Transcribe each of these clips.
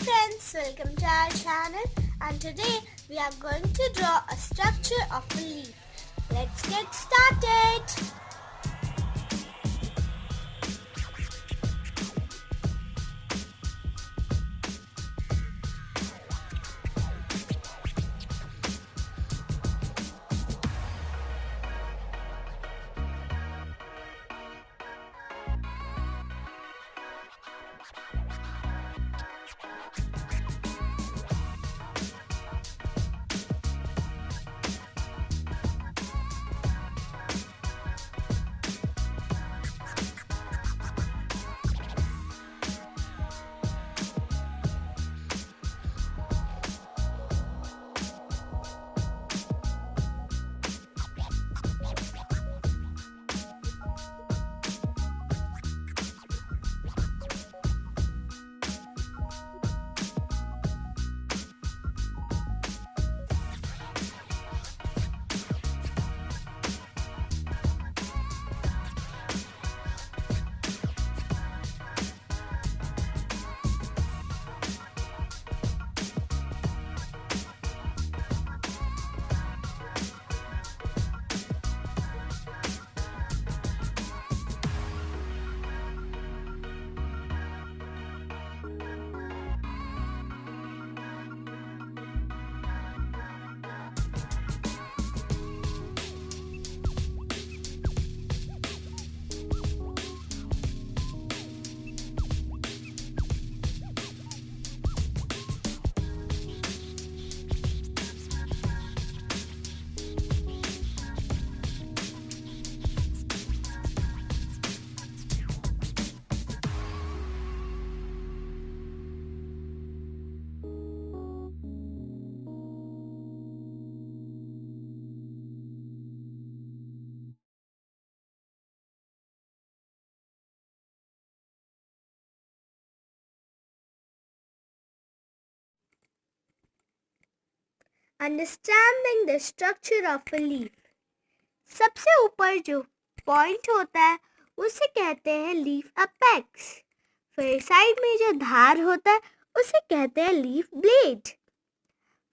friends, welcome to our channel, and today we are going to draw a structure of a leaf. Let's get started. Understanding the structure of a leaf. सबसे ऊपर जो point होता है उसे कहते हैं leaf apex. फिर side में जो धार होता है उसे कहते हैं लीफ ब्लेड.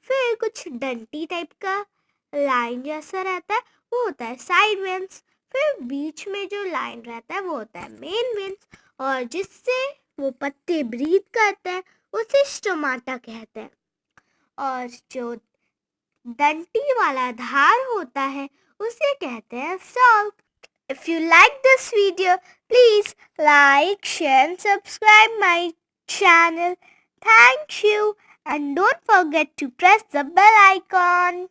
फिर कुछ डंटी टाइप का लाइन जैसा रहता है वो होता है साइड वेन्स. फिर बीच में जो लाइन रहता है वो होता है मेन वेन्स, और जिससे वो पत्ते ब्रीथ करते हैं उसे स्टोमाटा कहते हैं. और जो डंटी वाला धार होता है उसे कहते हैं stock. If you like this video, please like, share and subscribe my channel. Thank you, and don't forget to press the bell icon.